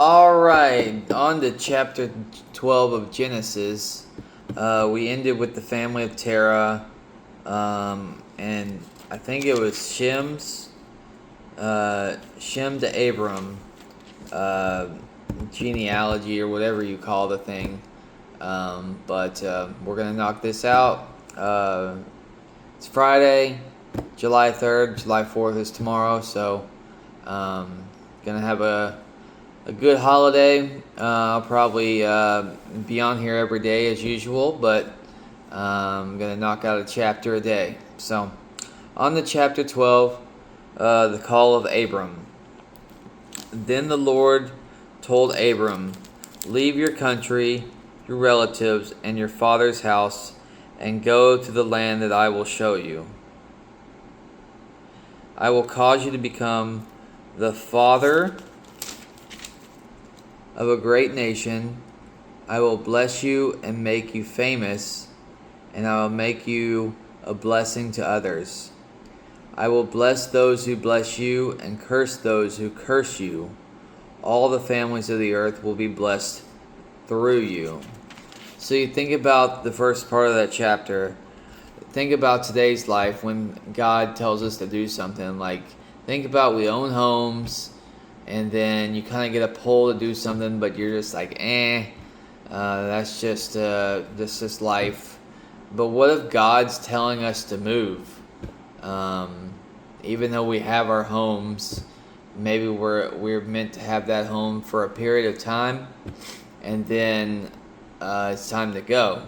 All right, on to chapter 12 of Genesis. We ended with the family of Terah, and I think it was Shem to Abram uh, genealogy or whatever you call the thing. But we're going to knock this out. It's Friday, July 3rd. July 4th is tomorrow, so going to have a good holiday. I'll probably be on here every day as usual, but I'm going to knock out a chapter a day. So, on to chapter 12, the call of Abram. Then the Lord told Abram, "Leave your country, your relatives, and your father's house, and go to the land that I will show you. I will cause you to become the father of a great nation. I will bless you and make you famous, and I will make you a blessing to others. I will bless those who bless you and curse those who curse you. All the families of the earth will be blessed through you." So you think about the first part of that chapter. Think about today's life when God tells us to do something. Like, think about we own homes, and then you kind of get a pull to do something, but you're just like, that's just life. But what if God's telling us to move? Even though we have our homes, maybe we're meant to have that home for a period of time, and then it's time to go.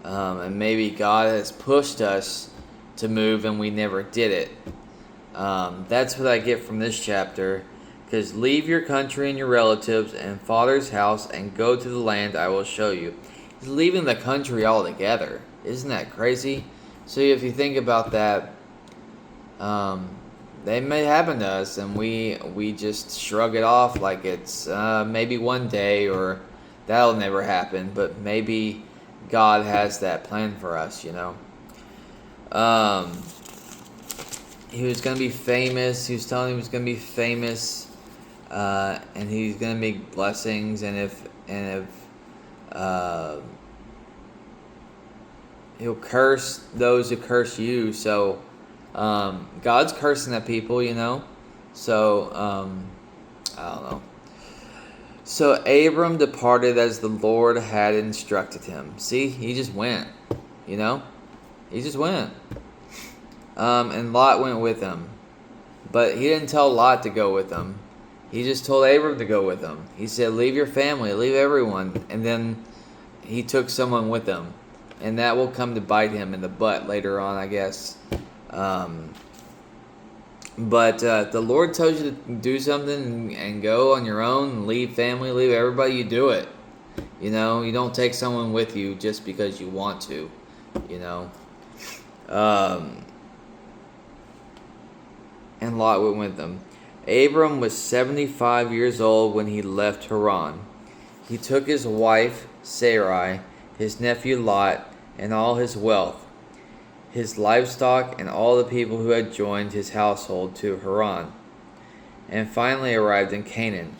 And maybe God has pushed us to move, and we never did it. That's what I get from this chapter. Because leave your country and your relatives and father's house and go to the land I will show you. He's leaving the country altogether. Isn't that crazy? So if you think about that, they may happen to us, and we just shrug it off like it's maybe one day, or that'll never happen. But maybe God has that plan for us, you know. He was going to be famous. He was telling him he was going to be famous. And he's gonna make blessings, and if he'll curse those who curse you. So God's cursing at people, you know. So I don't know. So Abram departed as the Lord had instructed him. See, he just went, you know. He just went. And Lot went with him, but he didn't tell Lot to go with him. He just told Abram to go with him. He said, "Leave your family, leave everyone." And then he took someone with him. And that will come to bite him in the butt later on, I guess. But the Lord tells you to do something and go on your own, and leave family, leave everybody, you do it. You know, you don't take someone with you just because you want to, you know. And Lot went with them. Abram was 75 years old when he left Haran. He took his wife Sarai, his nephew Lot, and all his wealth, his livestock, and all the people who had joined his household to Haran, and finally arrived in Canaan.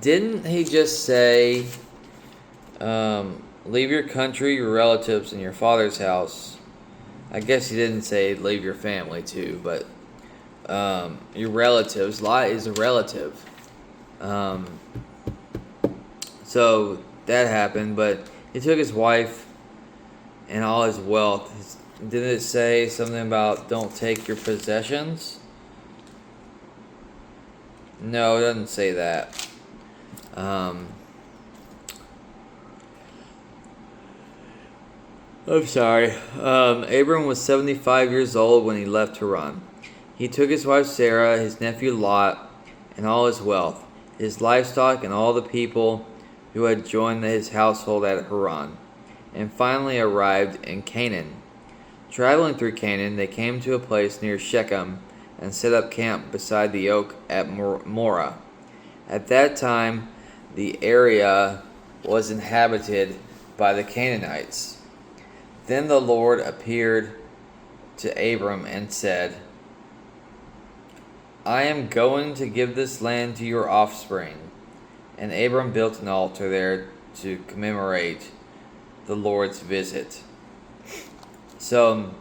Didn't he just say, leave your country, your relatives, and your father's house? I guess he didn't say leave your family too, but your relatives. Lot is a relative. So that happened, but he took his wife and all his wealth. Didn't it say something about don't take your possessions? No, it doesn't say that. I'm sorry. Abram was 75 years old when he left Haran. He took his wife Sarah, his nephew Lot, and all his wealth, his livestock, and all the people who had joined his household at Haran, and finally arrived in Canaan. Traveling through Canaan, they came to a place near Shechem and set up camp beside the oak at Morah. At that time, the area was inhabited by the Canaanites. Then the Lord appeared to Abram and said, "I am going to give this land to your offspring." and Abram built an altar there to commemorate the Lord's visit. So,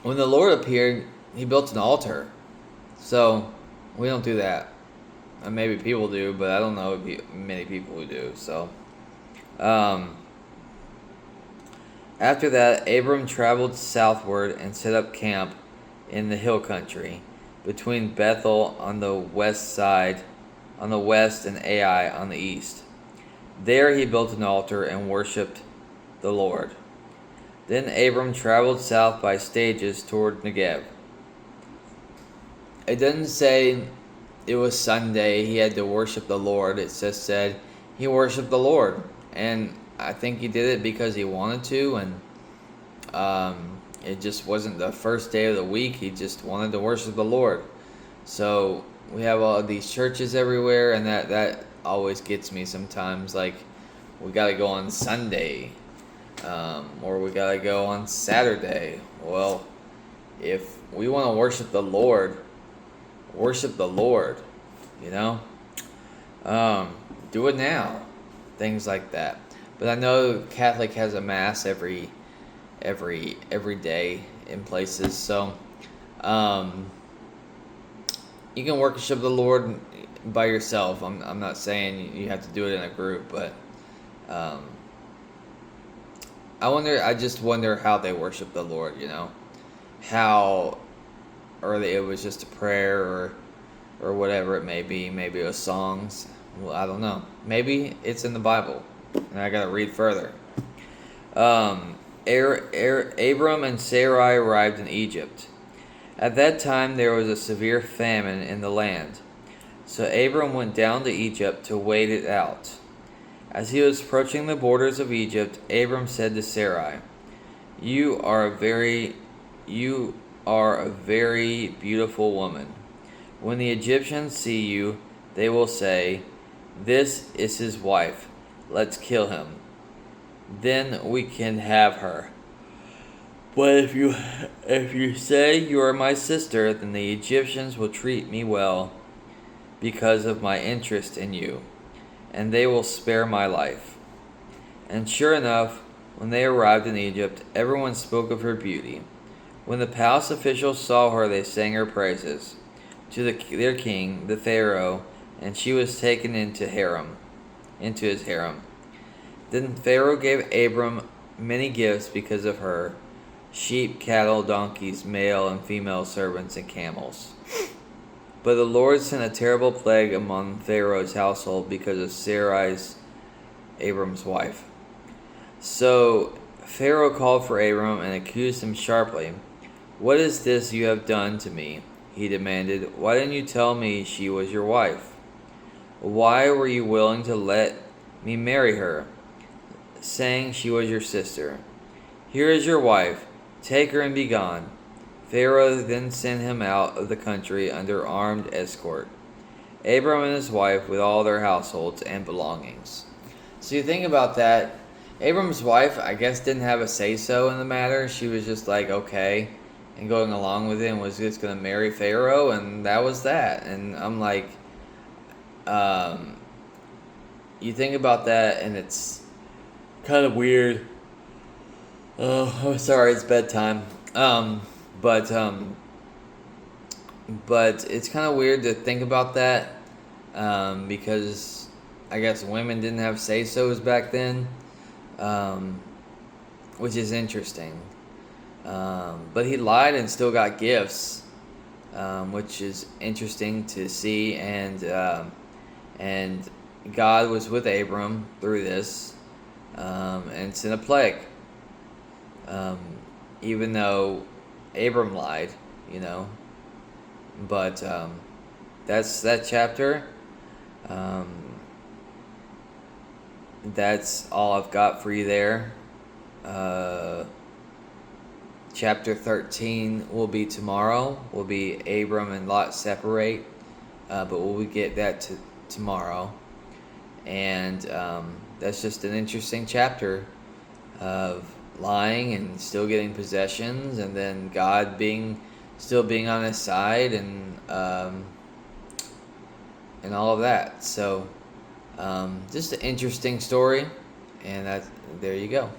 when the Lord appeared, he built an altar. So, we don't do that. Maybe people do, but I don't know many people who do. So, after that, Abram traveled southward and set up camp in the hill country between Bethel on the west, and Ai on the east. There he built an altar and worshipped the Lord. Then Abram traveled south by stages toward Negev. It doesn't say it was Sunday he had to worship the Lord. It just said he worshiped the Lord. And I think he did it because he wanted to, and it just wasn't the first day of the week. He just wanted to worship the Lord. So we have all of these churches everywhere, and that always gets me sometimes. Like, we got to go on Sunday, or we got to go on Saturday. Well, if we want to worship the Lord, you know? Do it now. Things like that. But I know Catholic has a mass every day in places, so you can worship the Lord by yourself. I'm not saying you have to do it in a group, but I just wonder how they worship the Lord, how, or it was just a prayer or whatever it may be. Maybe it was songs. Well, I don't know. Maybe it's in the Bible, and I gotta read further. Abram and Sarai arrived in Egypt. At that time there was a severe famine in the land. So Abram went down to Egypt to wait it out. As he was approaching the borders of Egypt, Abram said to Sarai, You are a very beautiful woman. When the Egyptians see you, they will say, This is his wife. Let's kill him. Then we can have her. But if you say you are my sister, then the Egyptians will treat me well because of my interest in you, and they will spare my life. And sure enough, when they arrived in Egypt, everyone spoke of her beauty. When the palace officials saw her, they sang her praises to their king, the Pharaoh, and she was taken into his harem. Then Pharaoh gave Abram many gifts because of her: sheep, cattle, donkeys, male and female servants, and camels. But the Lord sent a terrible plague among Pharaoh's household because of Sarai's, Abram's wife. So Pharaoh called for Abram and accused him sharply. What is this you have done to me? He demanded. Why didn't you tell me she was your wife? Why were you willing to let me marry her, saying she was your sister? Here is your wife. Take her and be gone. Pharaoh then sent him out of the country under armed escort, Abram and his wife with all their households and belongings. So you think about that. Abram's wife, I guess, didn't have a say-so in the matter. She was just like, okay, and going along with it, and was just going to marry Pharaoh, and that was that. And I'm like, you think about that, and it's kind of weird. Oh, I'm sorry, it's bedtime. But it's kind of weird to think about that, because I guess women didn't have say-sos back then, which is interesting. But he lied and still got gifts, which is interesting to see, and God was with Abram through this, and sent a plague. Even though Abram lied, but that's that chapter. That's all I've got for you there. Chapter 13 will be tomorrow. Will be Abram and Lot separate, but we'll get that to tomorrow. And that's just an interesting chapter of lying and still getting possessions, and then God still being on his side, and all of that. So Just an interesting story, and there you go.